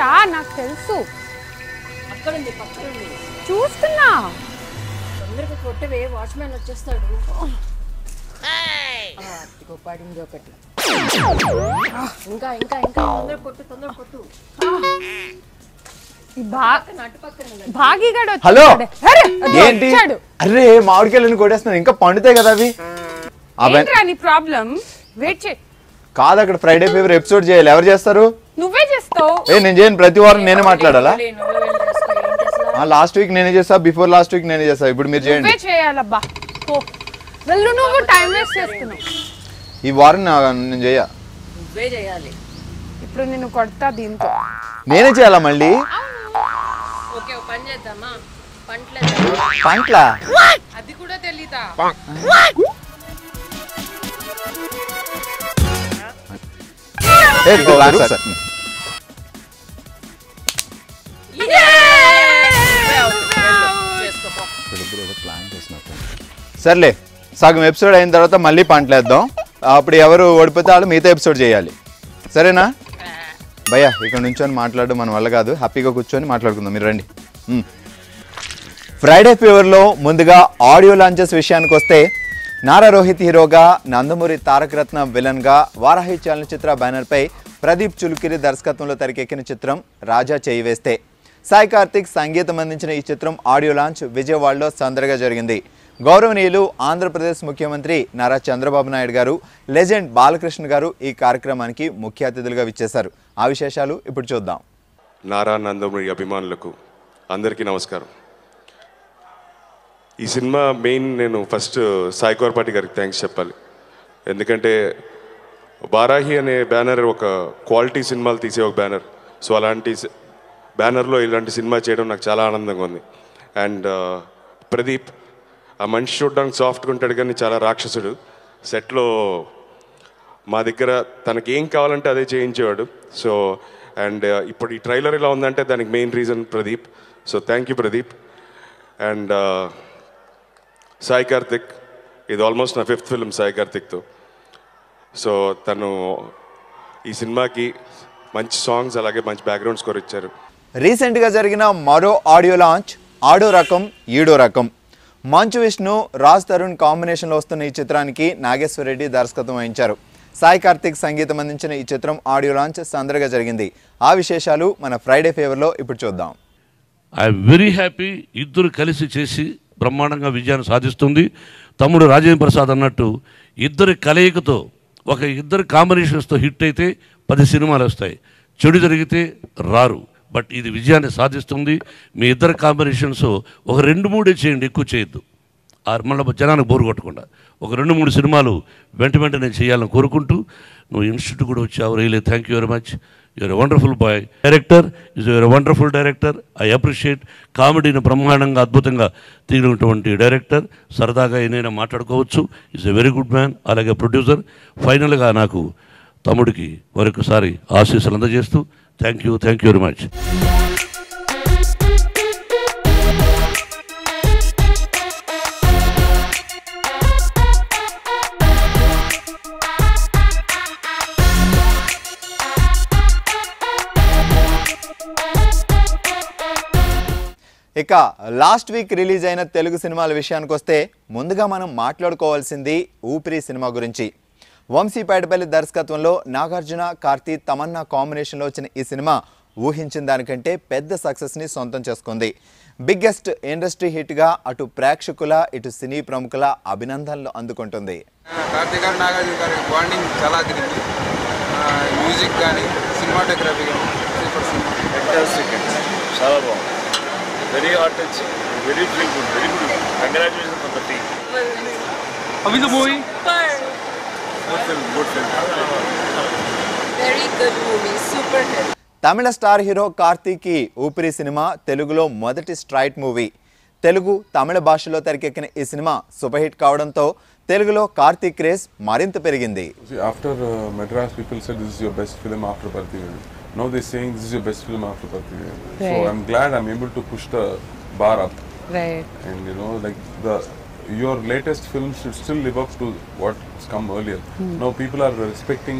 రా నాకు తెలుసు అక్కడ ఉంది పక్కన ఉంది చూస్తున్నా తొందరగా కొట్టవే వాచ్మెన్ వచ్చేస్తాడు ఇదిగో పడింది ఒకటి ఇంకా ఇంకా ఇంకా తొందర కొట్టు భాగీగాడు హలో ఏంటి అరే మామిడికాయలను కొట్టేస్తున్నాను ఇంకా పండుతాయి కదా అవి నీ ప్రాబ్లం వెయిట్ చేయి కాదు అక్కడ ఫ్రైడే ఫీవర్ ఎపిసోడ్ చేయాలి ఎవరు చేస్తారు నువ్వే చేస్తావు నేను చేయను ప్రతి వారం నేనే మాట్లాడాలా లాస్ట్ వీక్ నేనే చేస్తా బిఫోర్ లాస్ట్ వీక్ నేనే చేస్తా ఇప్పుడు మీరు చేయండి చేయాలబ్బా వెళ్ళు నువ్వు టైం వేస్ట్ చేస్తున్నావు ఈ వారం నేను నువ్వే చేయాలి ఇప్పుడు నిన్ను కొడతా దీంతో నేనే చేయాలా మళ్ళీ ఓకే పని చేద్దామా పంట్ల అది కూడా తెలీదా సర్లే సగం ఎపిసోడ్ అయిన తర్వాత మళ్ళీ పంటలేద్దాం అప్పుడు ఎవరు ఓడిపోతే వాళ్ళు మిగతా ఎపిసోడ్ చేయాలి సరేనా భయ్యా ఇక్కడ నుంచొని మాట్లాడడం మన వల్ల కాదు హ్యాపీగా కూర్చొని మాట్లాడుకుందాం మీరు రండి ఫ్రైడే ఫీవర్లో ముందుగా ఆడియో లాంచెస్ విషయానికి వస్తే నారా రోహిత్ హీరోగా నందమూరి తారక రత్న విలన్గా వారాహి చలనచిత్ర బ్యానర్పై ప్రదీప్ చులుకిరి దర్శకత్వంలో తెరకెక్కిన చిత్రం రాజా చేయి వేస్తే సాయి కార్తిక్ సంగీతం అందించిన ఈ చిత్రం ఆడియో లాంచ్ విజయవాడలో సందడిగా జరిగింది గౌరవనీయులు ఆంధ్రప్రదేశ్ ముఖ్యమంత్రి నారా చంద్రబాబు నాయుడు గారు లెజెండ్ బాలకృష్ణ గారు ఈ కార్యక్రమానికి ముఖ్య అతిథులుగా విచ్చేశారు ఆ విశేషాలు ఇప్పుడు చూద్దాం నారా నందమూరి అభిమానులకు అందరికీ నమస్కారం ఈ సినిమా మెయిన్ నేను ఫస్ట్ సాయి కోరపాటి గారికి థ్యాంక్స్ చెప్పాలి ఎందుకంటే వారాహి అనే బ్యానర్ ఒక క్వాలిటీ సినిమాలు తీసే ఒక బ్యానర్ సో అలాంటి బ్యానర్లో ఇలాంటి సినిమా చేయడం నాకు చాలా ఆనందంగా ఉంది అండ్ ప్రదీప్ ఆ మనిషి చూడడానికి సాఫ్ట్గా ఉంటాడు కానీ చాలా రాక్షసుడు సెట్లో మా దగ్గర తనకి ఏం కావాలంటే అదే చేయించేవాడు సో అండ్ ఇప్పుడు ఈ ట్రైలర్ ఇలా ఉందంటే దానికి main reason Pradeep so thank you Pradeep and Sai Karthik ఇది ఆల్మోస్ట్ నా 5th ఫిల్మ్ సాయి కార్తిక్తో సో తను ఈ సినిమాకి మంచి సాంగ్స్ అలాగే మంచి బ్యాక్గ్రౌండ్ స్కోర్ ఇచ్చారు రీసెంట్గా జరిగిన మరో ఆడియో లాంచ్ ఆడో రకం ఈడో రకం మంచు విష్ణు రాజ్ తరుణ్ కాంబినేషన్లో వస్తున్న ఈ చిత్రానికి నాగేశ్వర రెడ్డి దర్శకత్వం వహించారు సాయి కార్తిక్ సంగీతం అందించిన ఈ చిత్రం ఆడియో లాంచ్ సందడిగా జరిగింది ఆ విశేషాలు మన ఫ్రైడే ఫేవర్లో ఇప్పుడు చూద్దాం ఐఎమ్ వెరీ హ్యాపీ ఇద్దరు కలిసి చేసి బ్రహ్మాండంగా విజయాన్ని సాధిస్తుంది తమ్ముడు రాజేంద్ర ప్రసాద్ అన్నట్టు ఇద్దరి కలయికతో ఒక ఇద్దరు కాంబినేషన్స్తో హిట్ అయితే 10 సినిమాలు వస్తాయి చెడు జరిగితే రారు బట్ ఇది విజయాన్ని సాధిస్తుంది మీ ఇద్దరు కాంబినేషన్స్ ఒక 2-3 చేయండి ఎక్కువ చేయొద్దు మళ్ళీ జనానికి బోరు కొట్టకుండా ఒక 2-3 సినిమాలు వెంట నేను చేయాలని కోరుకుంటూ నువ్వు ఇన్స్టిట్యూట్ కూడా వచ్చావు really thank you very much you're a wonderful boy director you're a wonderful director I appreciate కామెడీని బ్రహ్మాండంగా అద్భుతంగా తీరినటువంటి డైరెక్టర్ సరదాగా ఏదైనా మాట్లాడుకోవచ్చు is a very good man అలాగే ప్రొడ్యూసర్ ఫైనల్గా నాకు తమ్ముడికి మరొకసారి ఆశీస్సులు అందజేస్తూ థ్యాంక్ యూ వెరీ మచ్ ఇక లాస్ట్ వీక్ రిలీజ్ అయిన తెలుగు సినిమాల విషయానికి వస్తే ముందుగా మనం మాట్లాడుకోవాల్సింది ఊపిరి సినిమా గురించి వంశీ పైడిపల్లి దర్శకత్వంలో నాగార్జున కార్తీ తమన్నా కాంబినేషన్లో వచ్చిన ఈ సినిమా ఊహించిన దానికంటే పెద్ద సక్సెస్ని సొంతం చేసుకుంది బిగ్గెస్ట్ ఇండస్ట్రీ హిట్గా అటు ప్రేక్షకుల ఇటు సినీ ప్రముఖుల అభినందనలు అందుకుంటుంది కార్తీ గారు నాగార్జున గారి బాండింగ్ చాలా తిరిగింది మ్యూజిక్ కానీ సినిమాటోగ్రఫీ కానీ చాలా బాగుంది very heart touch very feel good very good congratulations for the team how is the movie good film very good movie super hit Tamil star hero కార్తీకి ఊపిరి సినిమా తెలుగులో మొదటి స్ట్రైట్ మూవీ తెలుగు తమిళ భాషలో తెరకెక్కిన ఈ సినిమా సూపర్ హిట్ కావడంతో తెలుగులో Karthik craze మరింత పెరిగింది after Madras people said this is your best film after Paruthiveeran now they're saying this is your best film after Parthivelu. Right. So I'm glad I'm able to push the bar up. Right. And you know, like your latest film should still live up to what's come earlier. Now people are respecting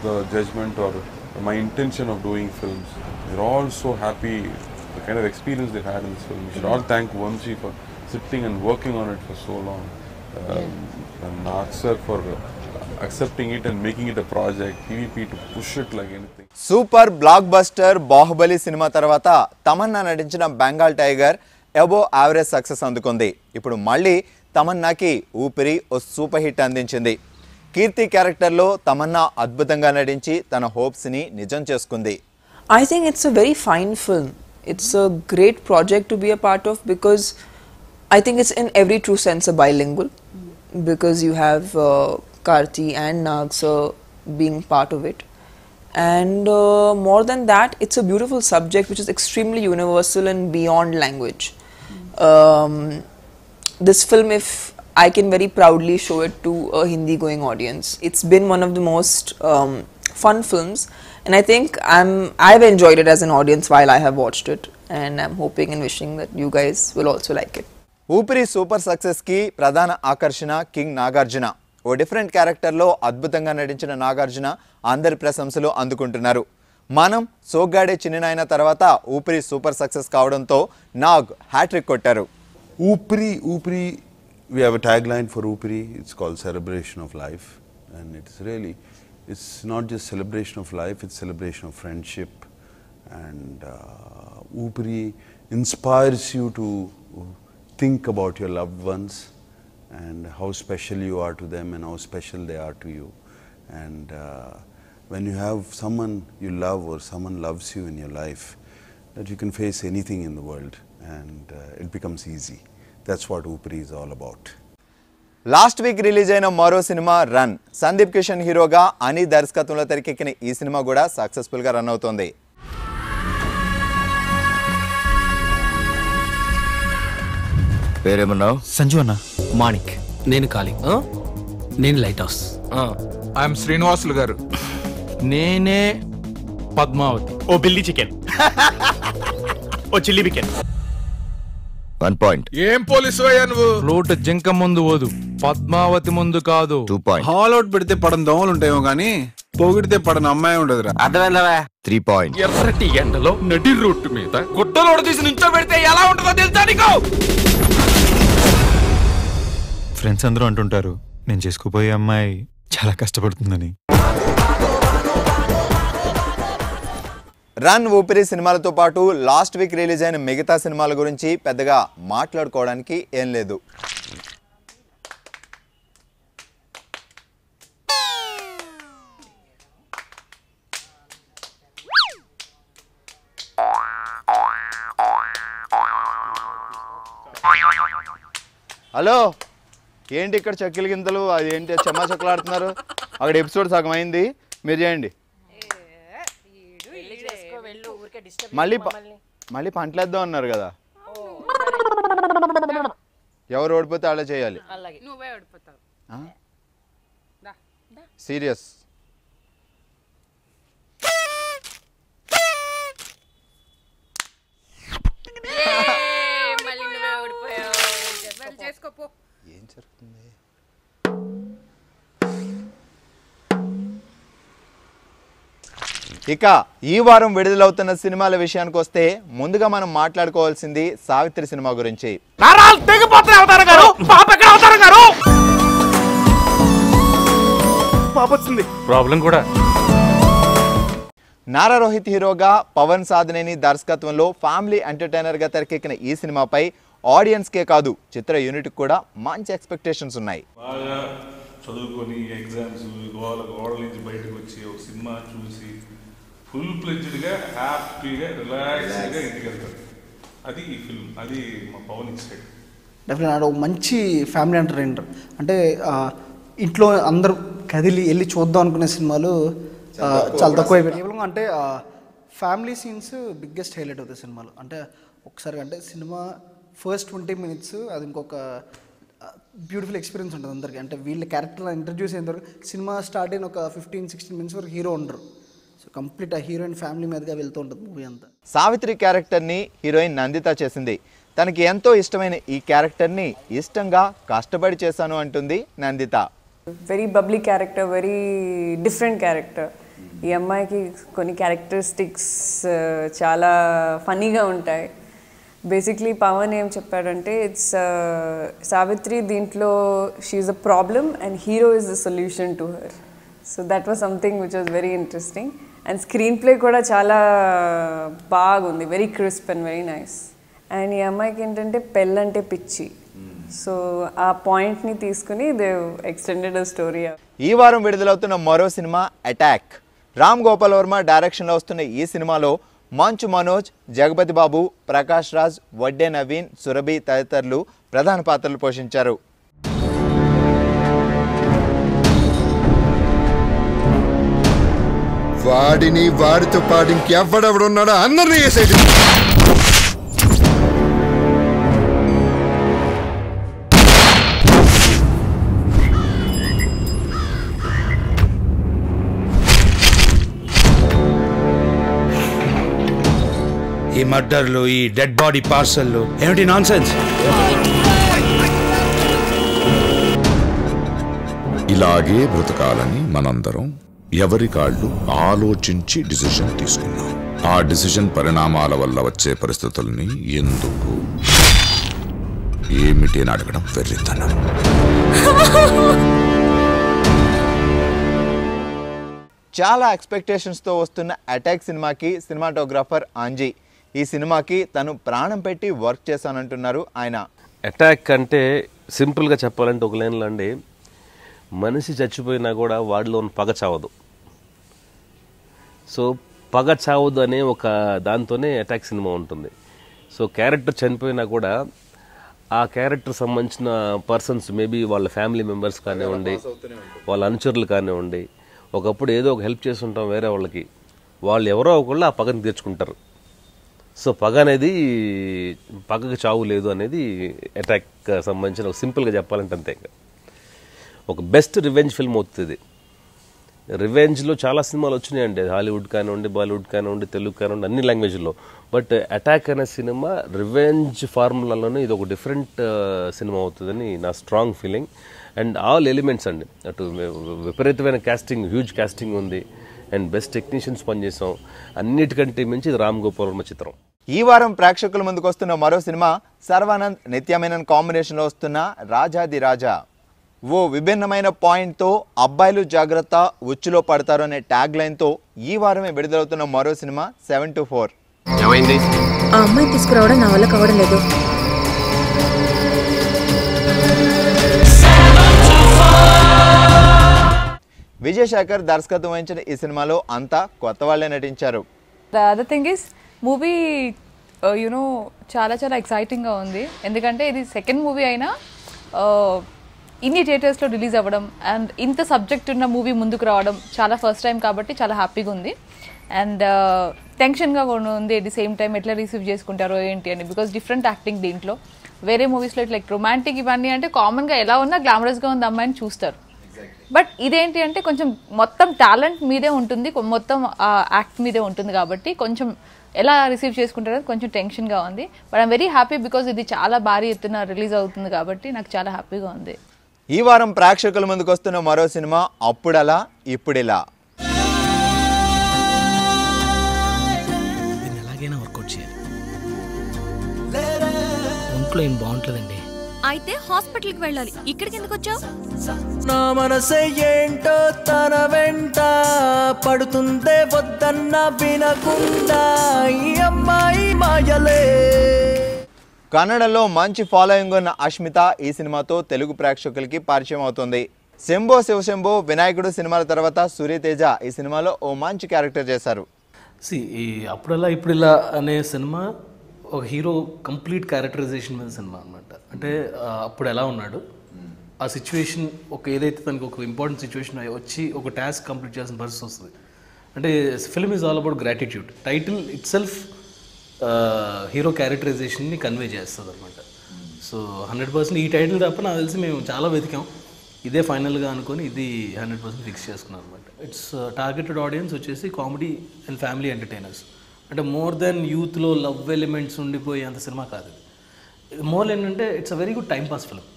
the judgment or my intention of doing films. They're all so happy, the kind of experience they've had in this film. We should all thank Vamshi for sitting and working on it for so long. And Nag sir for accepting it and making it a project. TVP to push it like anything. Super block buster Baahubali cinema తర్వాత తమన్నా నటించిన Bengal tiger above average success అందుకుంది. ఇప్పుడు మళ్ళీ తమన్నాకి ఊపిరి ఓ super hit అందించింది. కీర్తి క్యారెక్టర్లో తమన్నా అద్భుతంగా నటించి తన హోప్స్ని నిజం చేసుకుంది. I think it's a very fine film. It's a great project to be a part of because I think it's in every true sense a bilingual because you have Karthi and Nag sir being part of it. And more than that, it's a beautiful subject which is extremely universal and beyond language. This film, if I can very proudly show it to a Hindi going audience. It's been one of the most fun films, and I think I've enjoyed it as an audience while I have watched it, and I'm hoping and wishing that you guys will also like it. ఊపిరి super సక్సెస్కి ప్రధాన ఆకర్షణ king Nagarjuna. ఓ different క్యారెక్టర్లో అద్భుతంగా నటించిన నాగార్జున అందరి ప్రశంసలు అందుకుంటున్నారు. మనం సోగ్గాడే చిన్ననాయన తర్వాత ఊపిరి సూపర్ సక్సెస్ కావడంతో నాగ్ హ్యాట్రిక్ కొట్టారు. Upri, we have a tagline for Upri. It's called Celebration of Life, and it's not just celebration of life, it's celebration of friendship. And Upri inspires you to think about your loved ones and how special you are to them and how special they are to you. And when you have someone you love or someone loves you in your life, that you can face anything in the world and it becomes easy. That's what Upri is all about. Last week release అయిన మరో cinema run. Sandeep Kishan హీరోగా అని దర్శకత్వంలో తెరకెక్కిన ఈ cinema కూడా సక్సెస్ఫుల్గా run అవుతోంది. పేరేమన్నావు? సంజు అన్న. మాణిక్. నేను కాళీ. నేను లైట్ హౌస్. ఐఎమ్ శ్రీనివాసులు గారు. నేనే పద్మావతి. ఓ బిల్లీ చికెన్. ఓ చిల్లీ చికెన్. 1 point. ఏం పోలీసు అయ్యా నువ్వు? రోడ్ జింక ముందు ఓదు, పద్మావతి ముందు కాదు. 2 point. హాల్ అవుట్ పెడితే పడని దోమలు ఉంటాయేమో గానీ పొగిడితే పడని అమ్మాయి ఉండదురా. అర్థమైందా? 3 point. ఎర్రటి ఎండలో నడి రోడ్డు మీద గుడ్డలోడు తీసి నుంచో పెడితే ఎలా ఉంటుందో తెలుసా నీకు? ఫ్రెండ్స్ అందరూ అంటుంటారు నేను చేసుకోబోయే అమ్మాయి చాలా కష్టపడుతుందని. రన్, ఊపిరి సినిమాలతో పాటు లాస్ట్ వీక్ రిలీజ్ అయిన మిగతా సినిమాల గురించి పెద్దగా మాట్లాడుకోవడానికి ఏం లేదు. హలో, ఏంటి ఇక్కడ చక్కెల గింతలు, అది ఏంటి చెమ్మా చక్కలు ఆడుతున్నారు? అక్కడ ఎపిసోడ్ సగం అయింది, మీరు చేయండి. మళ్ళీ పంటలేద్దాం అన్నారు కదా, ఎవరు ఓడిపోతే అలా చేయాలి. సీరియస్. ఏం జరుగుతుంది? ఇక ఈ వారం విడుదలవుతున్న సినిమాల విషయానికి వస్తే ముందుగా మనం మాట్లాడుకోవాల్సింది సావిత్రి సినిమా గురించి. ప్రాబ్లం కూడా. నారా రోహిత్ హీరోగా, పవన్ సాధనేని దర్శకత్వంలో ఫ్యామిలీ ఎంటర్టైనర్గా తెరకెక్కిన ఈ సినిమాపై ఆడియన్స్కే కాదు చిత్ర యూనిట్కి కూడా మంచి ఎక్స్పెక్టేషన్స్ ఉన్నాయి. బాగా చదువుకొని ఎగ్జామ్స్ గోడల నుంచి బయటకు వచ్చి ఒక సినిమా చూసి ఫుల్ ప్లెడ్జ్డ్గా హ్యాపీగా రిలాక్స్గా ఇంటికి వెళ్తారు. అది ఈ ఫిల్మ్, అది మా పవన్ ఇచ్చాడు. డెఫినెట్ ఒక మంచి ఫ్యామిలీ ఎంటర్టైనర్. అంటే ఇంట్లో అందరూ కదిలి వెళ్ళి చూద్దాం అనుకునే సినిమాలు చాలా తక్కువ అయిపోయాయి. కేవలం అంటే ఫ్యామిలీ సీన్స్ బిగ్గెస్ట్ హైలైట్ అవుతాయి సినిమాలో. అంటే ఒకసారి అంటే సినిమా ఫస్ట్ 20 minutes అది ఇంకొక బ్యూటిఫుల్ ఎక్స్పీరియన్స్ ఉంటుంది అందరికీ. అంటే వీళ్ళ క్యారెక్టర్ ఇంట్రడ్యూస్ అయిన తర్వాత సినిమా స్టార్ట్ అయిన ఒక 15-16 minutes వరకు హీరో ఉండరు. సో కంప్లీట్ ఆ హీరోయిన్ ఫ్యామిలీ మీదుగా వెళ్తూ ఉంటుంది మూవీ అంతా. సావిత్రి క్యారెక్టర్ని హీరోయిన్ నందిత చేసింది. తనకి ఎంతో ఇష్టమైన ఈ క్యారెక్టర్ని ఇష్టంగా కష్టపడి చేశాను అంటుంది Nanditha. Very bubbly character, very different character. ఈ అమ్మాయికి కొన్ని క్యారెక్టరిస్టిక్స్ చాలా ఫనీగా ఉంటాయి. బేసిక్లీ పవన్ ఏం చెప్పాడంటే ఇట్స్ సావిత్రి దీంట్లో she is a problem and hero is the solution to her. So that was something which was very interesting. And screenplay కూడా చాలా బాగుంది, very crisp and very nice. And ఈ అమ్మాయికి ఏంటంటే పెళ్ళంటే పిచ్చి. సో ఆ పాయింట్ని తీసుకుని దే ఎక్స్టెండెడ్ అ స్టోరీ. ఈ వారం విడుదలవుతున్న మరో సినిమా అటాక్. రామ్ గోపాల్ వర్మ డైరెక్షన్లో వస్తున్న ఈ సినిమాలో మంచు మనోజ్, జగపతి బాబు, ప్రకాష్ రాజ్, వడ్డే నవీన్, సురభి తదితరులు ప్రధాన పాత్రలు పోషించారు. వాడిని వాడితో పాటు ఇంకెవడెవడున్నాడో అందరినీ వేసేది. ఈ మర్డర్లు, ఈ డెడ్ బాడీ పార్సల్లు ఏమిటి నాన్సెన్స్? ఇలాగే బ్రతకాలని మనందరం ఎవరి కాళ్ళు ఆలోచించి డిసిషన్ తీసుకున్నాం. ఆ డిసిషన్ పరిణామాల వల్ల వచ్చే పరిస్థితుల్ని ఎందుకు ఏమిటి అని అడగడం వెర్రితనం. చాలా ఎక్స్పెక్టేషన్స్తో వస్తున్న అటాక్ సినిమాకి సినిమాటోగ్రాఫర్ ఆంజీ ఈ సినిమాకి తను ప్రాణం పెట్టి వర్క్ చేశానంటున్నారు ఆయన. అటాక్ అంటే సింపుల్గా చెప్పాలంటే ఒక లైన్లో అండి, మనిషి చచ్చిపోయినా కూడా వాడిలో ఉన్న పగ చావదు. సో పగ చావదు అనే ఒక దాంతోనే అటాక్ సినిమా ఉంటుంది. సో క్యారెక్టర్ చనిపోయినా కూడా ఆ క్యారెక్టర్ సంబంధించిన పర్సన్స్, మేబీ వాళ్ళ ఫ్యామిలీ మెంబర్స్ కానివ్వండి, వాళ్ళ అనుచరులు కానివ్వండి, ఒకప్పుడు ఏదో ఒక హెల్ప్ చేస్తుంటాం వేరే వాళ్ళకి, వాళ్ళు ఎవరో ఒకళ్ళు ఆ పగని తీర్చుకుంటారు. సో పగ అనేది, పగకు చావు లేదు అనేది అటాక్ సంబంధించిన ఒక సింపుల్గా చెప్పాలంటే అంతే. ఒక బెస్ట్ రివెంజ్ ఫిల్మ్ అవుతుంది. రివెంజ్లో చాలా సినిమాలు వచ్చినాయండి, హాలీవుడ్ కానివ్వండి, బాలీవుడ్ కానివ్వండి, తెలుగు కానివ్వండి, అన్ని లాంగ్వేజ్లో. బట్ అటాక్ అనే సినిమా రివెంజ్ ఫార్ములాలోనే ఇది ఒక డిఫరెంట్ సినిమా అవుతుందని నా strong feeling. And all elements అండి, అటు విపరీతమైన కాస్టింగ్, హ్యూజ్ కాస్టింగ్ ఉంది, అండ్ బెస్ట్ టెక్నీషియన్స్ పనిచేసాం. అన్నిటికంటే మించి ఇది రామ్ గోపాల్ వర్మ చిత్రం. ఈ వారం ప్రేక్షకుల ముందుకు వస్తున్న మరో సినిమా సర్వానంద్, నిత్య మేనన్ కాంబినేషన్లో వస్తున్న రాజాది రాజా. ఓ విభిన్నమైన పాయింట్తో అబ్బాయిలు జాగ్రత్త, ఉచ్చులో పడతారు అనే ట్యాగ్ లైన్తో ఈ వారమే విడుదలవుతున్న మరో సినిమా 7 to 4. ఆ అమ్మాయి తీసుకురావడం నా వల్ల కావడం లేదు. విజయ్ శేఖర్ దర్శకత్వం వహించిన ఈ సినిమాలో అంతా కొత్త వాళ్లే నటించారు. The other thing is movie చాలా చాలా ఎక్సైటింగ్గా ఉంది. ఎందుకంటే ఇది సెకండ్ మూవీ అయినా ఇన్ని థియేటర్స్లో రిలీజ్ అవ్వడం అండ్ ఇంత సబ్జెక్ట్ ఉన్న మూవీ ముందుకు రావడం చాలా ఫస్ట్ టైం కాబట్టి చాలా హ్యాపీగా ఉంది. అండ్ టెన్షన్గా కూడా ఉంది ఎట్ ది సేమ్ టైం, ఎట్లా రిసీవ్ చేసుకుంటారో ఏంటి అని. బికాస్ డిఫరెంట్ యాక్టింగ్ దీంట్లో. వేరే మూవీస్లో ఇట్లా రొమాంటిక్ ఇవన్నీ అంటే కామన్గా ఎలా ఉన్నా గ్లామరస్గా ఉంది అమ్మాయిని చూస్తారు. బట్ ఇదేంటి అంటే కొంచెం మొత్తం టాలెంట్ మీదే ఉంటుంది, మొత్తం యాక్ట్ మీదే ఉంటుంది కాబట్టి కొంచెం ఎలా రిసీవ్ చేసుకుంటారో కొంచెం టెన్షన్గా ఉంది. But I'm very happy because ఇది చాలా భారీ ఎత్తున రిలీజ్ అవుతుంది కాబట్టి నాకు చాలా హ్యాపీగా ఉంది. ఈ వారం ప్రేక్షకుల ముందుకు వస్తున్న మరో సినిమా అప్పుడలా ఇప్పుడిలా. ఎలాగైనా వర్కౌట్ చేయాలి, ఒంట్లో ఏం బాగుంటుందండి. అయితే హాస్పిటల్కి వెళ్ళాలి. ఇక్కడికి ఎందుకు వచ్చావు? నా మనసే ఏంటో తన వెంట పడుతుందే, వద్దన్న వినకుండా ఈ అమ్మాయి మాయలే. కన్నడలో మంచి ఫాలోయింగ్ ఉన్న అష్మిత ఈ సినిమాతో తెలుగు ప్రేక్షకులకి పరిచయం అవుతుంది. శంభో శివశంభో, వినాయకుడు సినిమాల తర్వాత సూర్యతేజ ఈ సినిమాలో ఓ మంచి క్యారెక్టర్ చేశారు. ఈ అప్పుడలా ఇప్పుడిలా అనే సినిమా ఒక హీరో కంప్లీట్ క్యారెక్టరైజేషన్ మీద సినిమా అనమాట. అంటే అప్పుడు ఎలా ఉన్నాడు, ఆ సిచ్యువేషన్, ఒక ఏదైతే తనకి ఒక ఇంపార్టెంట్ సిచ్యువేషన్ వచ్చి ఒక టాస్క్ కంప్లీట్ చేసిన పరిస్థితి వస్తుంది. అంటే film is all about gratitude. Title itself hero క్యారెక్టరైజేషన్ని కన్వే చేస్తుంది అనమాట. సో 100% ఈ టైటిల్ తప్ప నాకు తెలిసి మేము చాలా వెతికాం, ఇదే ఫైనల్గా అనుకొని ఇది 100% ఫిక్స్ చేసుకున్నాం అనమాట. ఇట్స్ టార్గెటెడ్ ఆడియన్స్ వచ్చేసి కామెడీ అండ్ ఫ్యామిలీ ఎంటర్టైనర్స్. అంటే మోర్ దెన్ యూత్లో లవ్ ఎలిమెంట్స్ ఉండిపోయే అంత సినిమా కాదు ఇది. మోర్ ఏంటంటే it's a very good time pass film.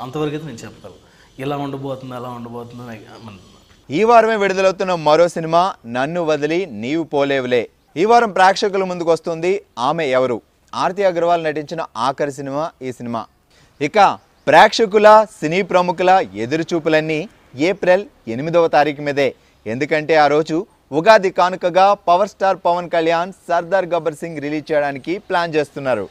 అంతవరకు అయితే నేను చెప్పగలను. ఎలా ఉండబోతుంది, అలా ఉండబోతుంది, ఈ వారమే విడుదలవుతున్న మరో సినిమా నన్ను వదిలి నీవు పోలేవులే. ఈ వారం ప్రేక్షకుల ముందుకు వస్తుంది ఆమె ఎవరు, ఆర్తి అగర్వాల్ నటించిన ఆఖరి సినిమా ఈ సినిమా. ఇక ప్రేక్షకుల సినీ ప్రముఖుల ఎదురుచూపులన్నీ ఏప్రిల్ 8వ తారీఖు మీదే. ఎందుకంటే ఆ రోజు ఉగాది కానుకగా power star Pawan Kalyan Sardar Gabbar Singh release చేయడానికి ప్లాన్ చేస్తున్నారు.